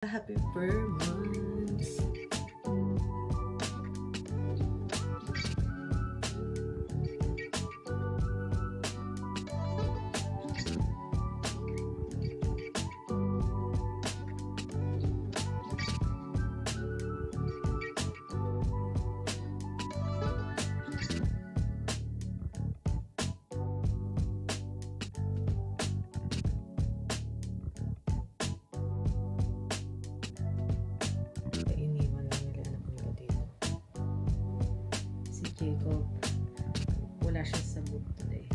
Happy Burmans! Jacob, wala siya sa mood today.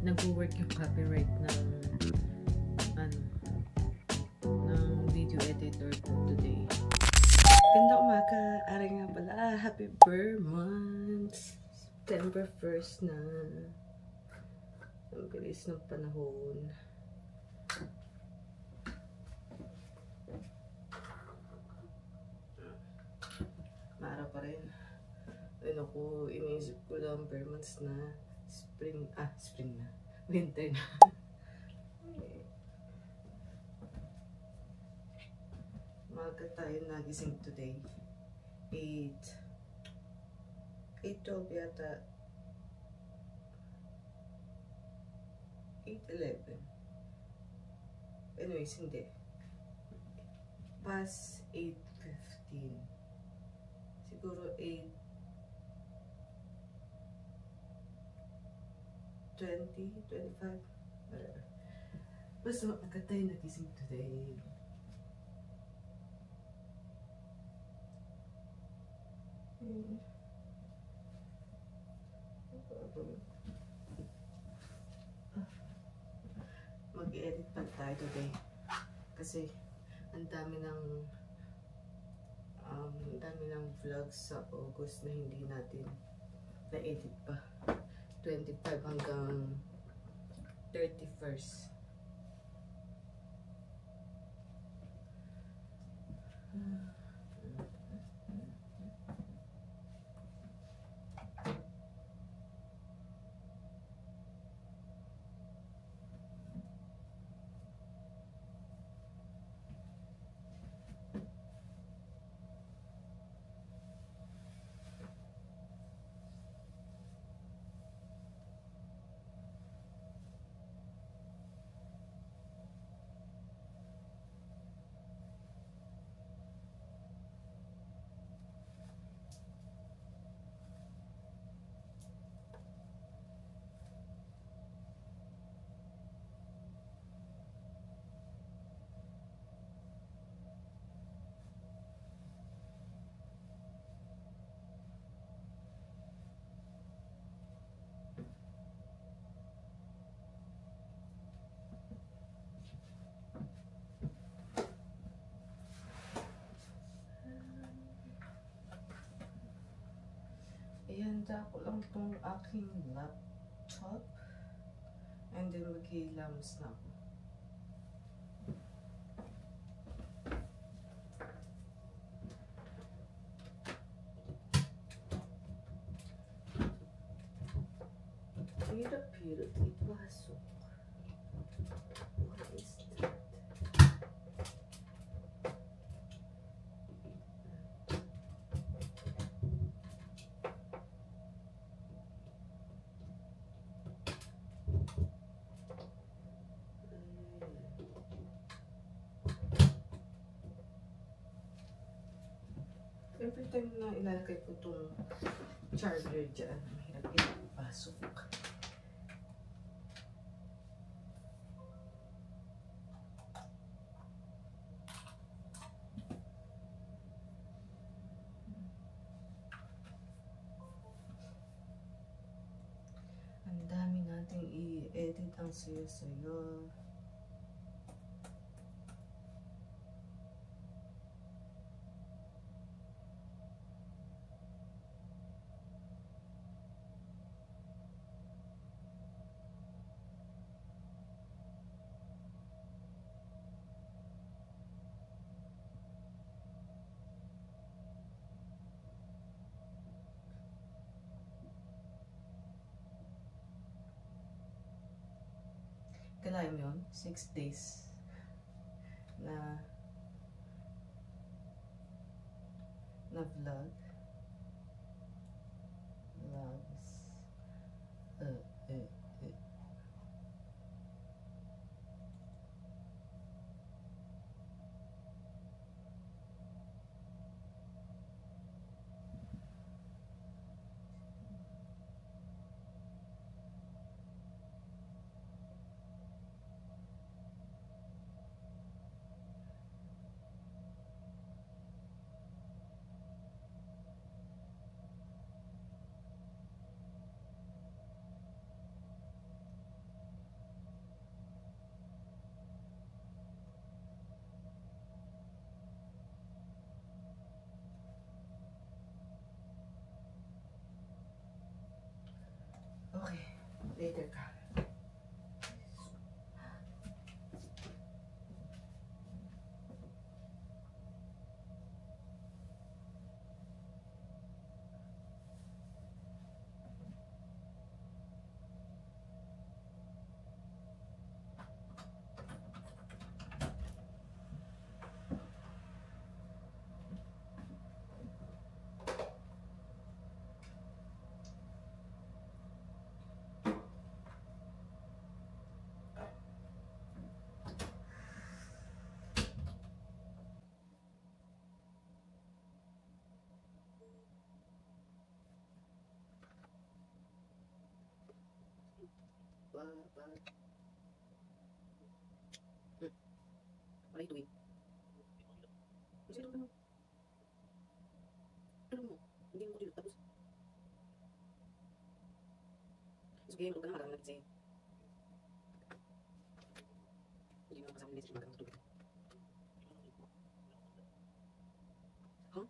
Nag-work yung copyright ng video editor ko today. Ganda umaga, ari nga pala, happy Burmans! September 1st na. Ang bilis ng panahon. Mara pa rin. Ano ko, iniisip ko lang Burmans na spring na. Winter na. Maaga tayo nagising today. 8:12 yata. 8:11. Anyways, hindi. Past 8:15. Siguro 8:20, 25, whatever. Basta maaga tayo nagising today. Mag-edit pa tayo today. Kasi ang dami ng vlogs sa August na hindi natin na-edit pa. 25 hanggang 31st. Ihanda ko lang itong aking laptop and then maghilams na ako. Hirap-hirap ipasok. What is that? Every time na ilalagay ko itong charger dyan, mahirap ipasok. Ang dami nating i-edit ang sayo-sayo. Kailangan yun, 6 days na na vlog. Vlogs. eh. Okay, later ka. What are you doing? Kasi ano mo? Ano mo? Hindi mo ko tapos. Sige, magod ka na magamit kasi. Hindi mo kasama nila sa magamit tubig. Huh?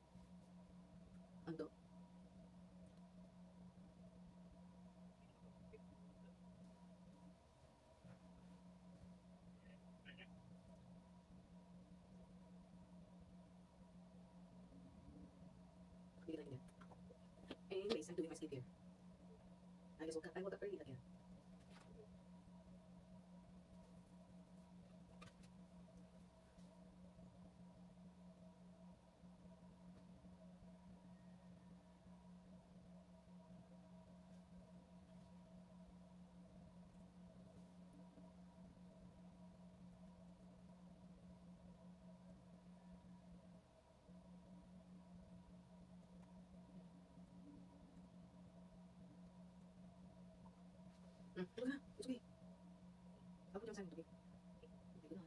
Ano? Hindi na. Anyways, I'm doing my skincare. I woke up early again. Ito na. It's okay. Ako dyan sa'yo. Ito okay. Hindi ko na.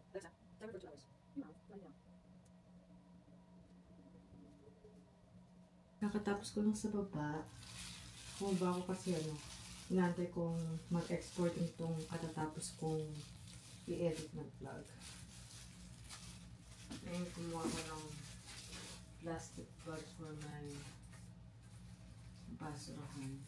Alexa, timer for 2 hours. Nakatapos ko lang sa baba. Bumaba ako kasi inaantay kong mag-export itong katatapos kong i-edit ng vlog. Ngayon kumuha ko ng plastic bags for my basurahan.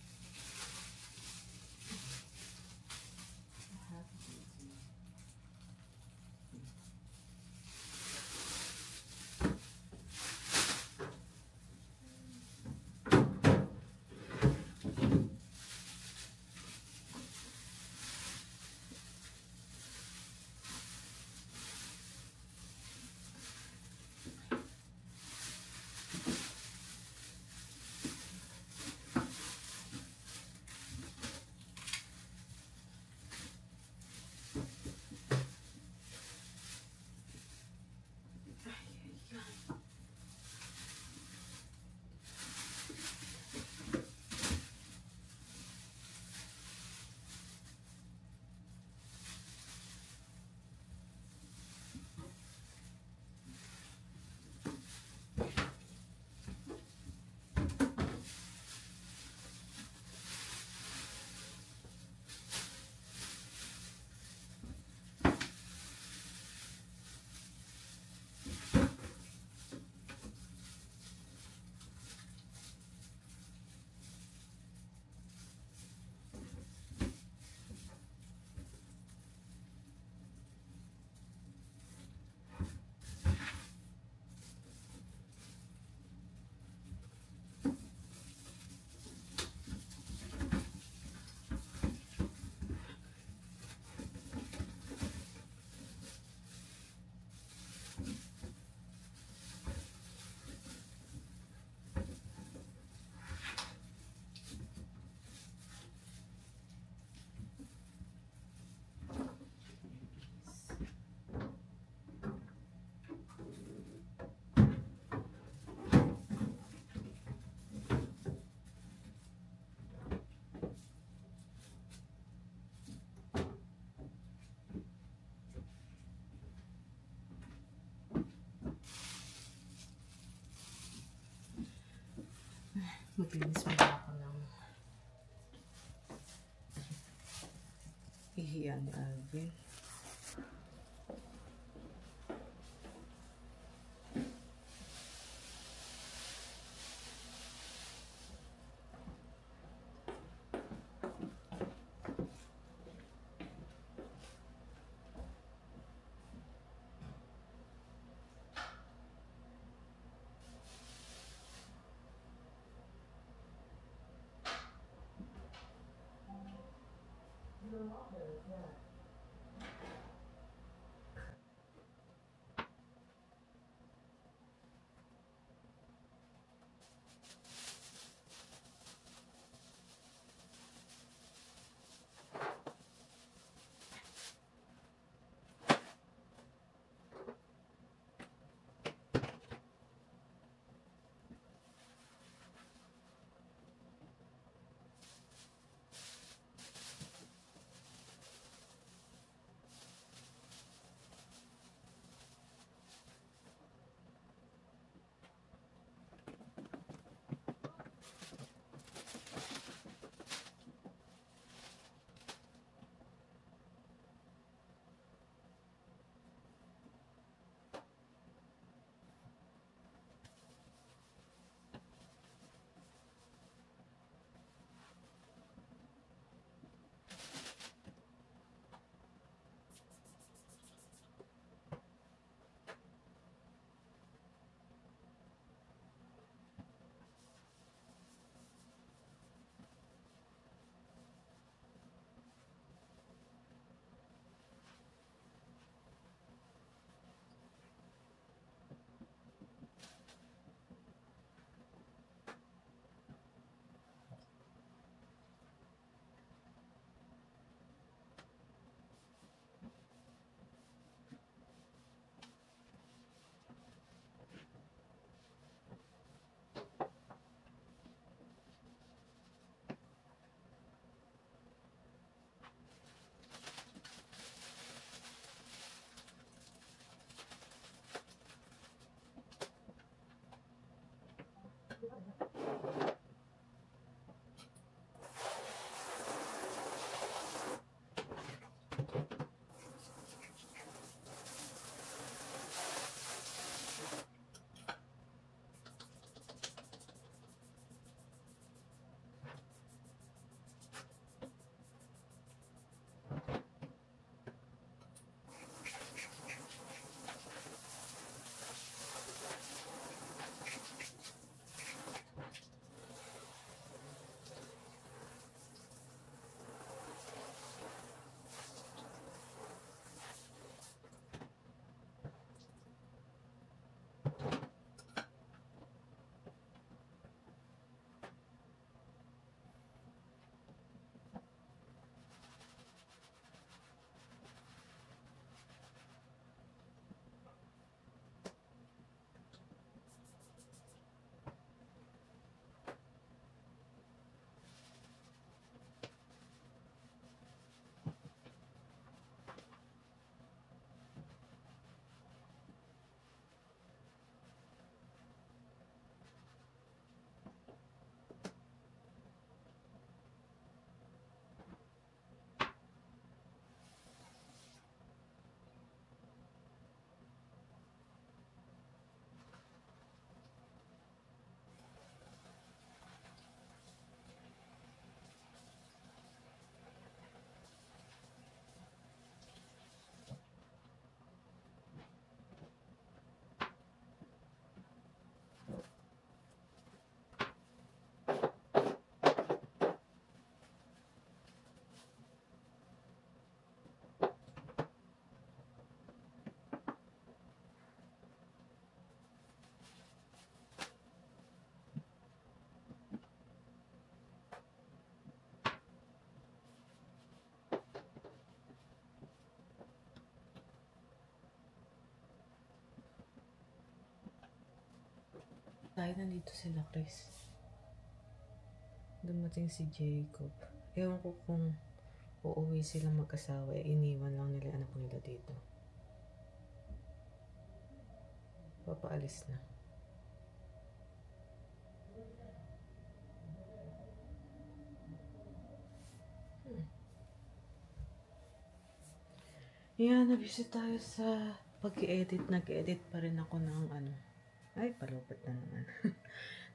Maglinis muna ako ng ihiyan ni Alvin. Tayo nandito sila, Chris. Dumating si Jacob. Ewan ko kung uuwi sila mag-asawa, iniwan lang nila anak nila dito. Papaalis na. Yan, nabisi tayo sa pag-edit. Nag-edit pa rin ako ng ano. Ay, palupit na naman.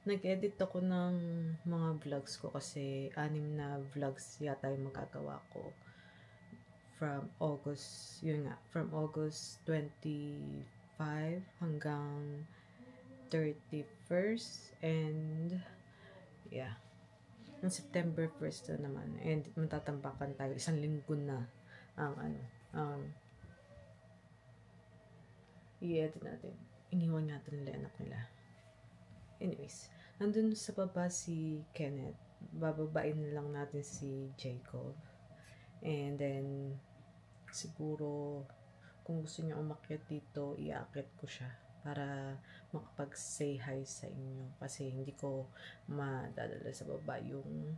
Nag-edit ako ng mga vlogs ko kasi 6 na vlogs yata yung magagawa ko. From August, yun nga, from August 25 hanggang 31st. And, yeah. Ang September 1st na naman. And matatambakan tayo. 1 linggo na ang ano, i-edit natin. Iniwan natin nila anak nila. Anyways, nandun sa baba si Kenneth. Bababain na lang natin si Jacob. And then, siguro, kung gusto niya umakyat dito, iaakit ko siya para makapag-say hi sa inyo. Kasi hindi ko madadala sa baba yung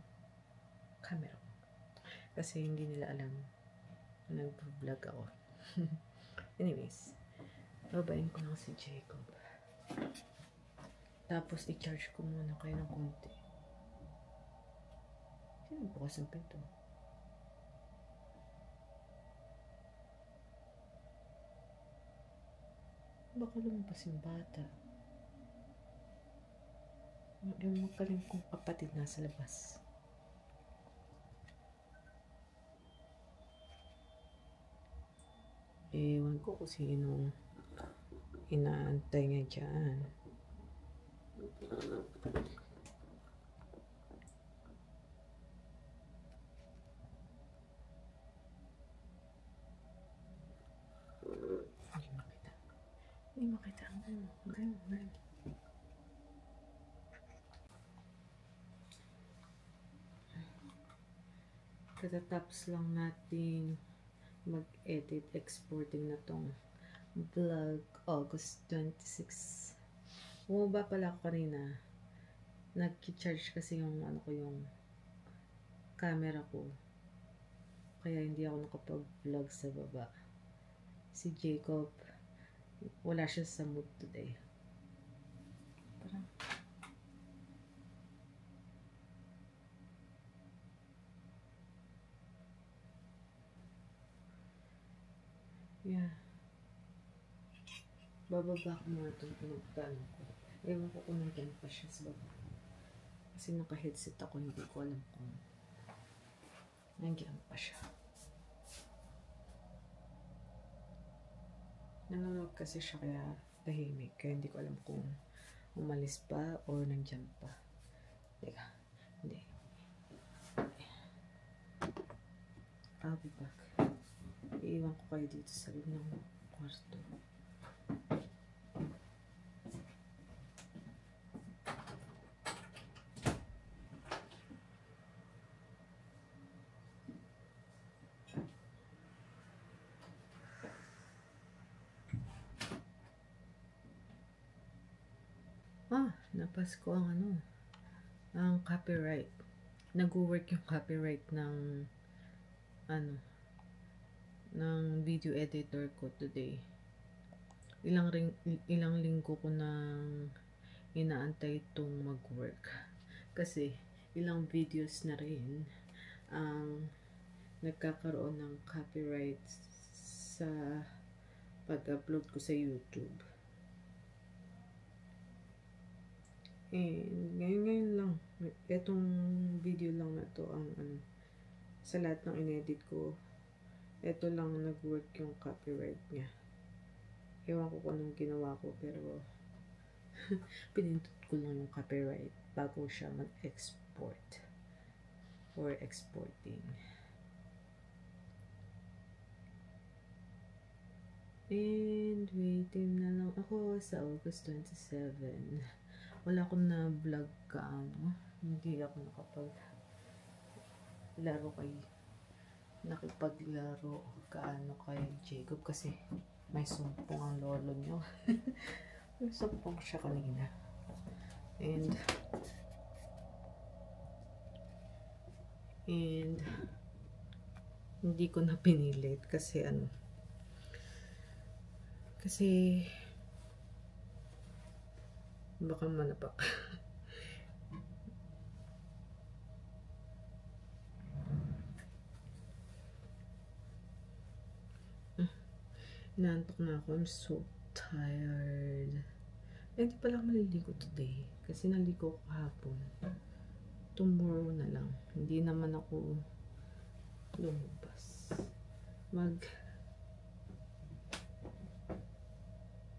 camera ko. Kasi hindi nila alam na nag-vlog ako. Anyways, babain ko lang si Jacob. Tapos, i-charge ko muna kayo ng konti. Sino bukas ang pinto? Baka lumabas yung bata. Yung magaling kong kapatid nasa labas. Ewan ko kung sino inaantay niya dyan. Hindi makita ang ganun. Katatapos lang natin mag-edit, exporting na tong vlog August 26. Bumaba pala ako kanina. Nag-charge kasi yung ano ko, yung camera ko. Kaya hindi ako nakapag-vlog sa baba. Si Jacob, wala siya sa mood today. Parang yeah. Bababa ko muna itong pinagdaan ko. Ewan ko kung nandiyan pa siya sa baba. Kasi naka-headset ako, hindi ko alam kung nandiyan pa siya. Nanonood kasi siya kaya tahimik. Kaya hindi ko alam kung umalis pa or nandiyan pa. Teka, hindi. I'll be back. Iiwan ko kayo dito sa loob ng kwarto. Napas ko ang ano, ang copyright. Nag-work yung copyright ng ano, ng video editor ko today. Ilang linggo ko nang inaantay itong mag-work. Kasi ilang videos na rin ang nagkakaroon ng copyright sa pag-upload ko sa YouTube. Ngayon lang, etong video lang na to ang ano, sa lahat ng inedit ko, eto lang nag-work yung copyright niya. Ewan ko kung anong ginawa ko, pero pinindot ko lang yung copyright bago siya mag-export or exporting. And waiting na lang ako sa August 27. Wala akong na-vlog kaano. Hindi ako nakipaglaro kaano kay Jacob kasi may sumpong ang lolo niyo. May sumpong siya kanina. And hindi ko na pinilit kasi ano, kasi baka manapak. Nantok na ako. I'm so tired. Hindi pala ako maliligo today. Kasi naligo ko kahapon. Tomorrow na lang. Hindi naman ako lumabas.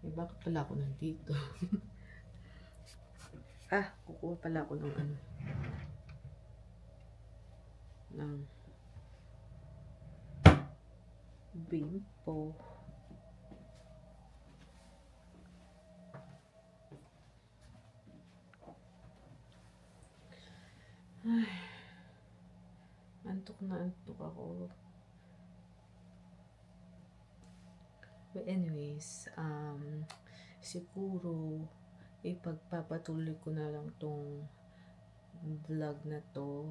Bakit pala ako nandito? Kukuha pala ako ng ng Bimpo. Antok na antok ako. But anyways, siguro ipagpapatuloy ko na lang tong vlog na to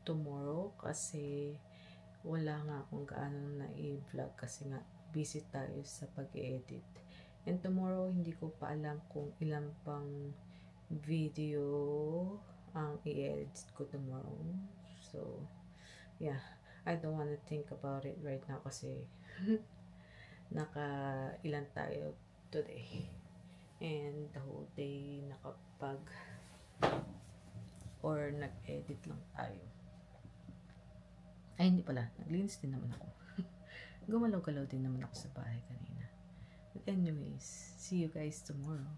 tomorrow kasi wala nga akong gaano na i-vlog kasi nga busy tayo sa pag-edit. And tomorrow, hindi ko pa alam kung ilang pang video ang i-edit ko tomorrow. So, yeah. I don't wanna think about it right now kasi naka-ilan tayo today. And the whole day nag-edit lang tayo. Ay, hindi pala. Naglinis din naman ako. Gumalaw-galaw din naman ako sa bahay kanina. But anyways, see you guys tomorrow.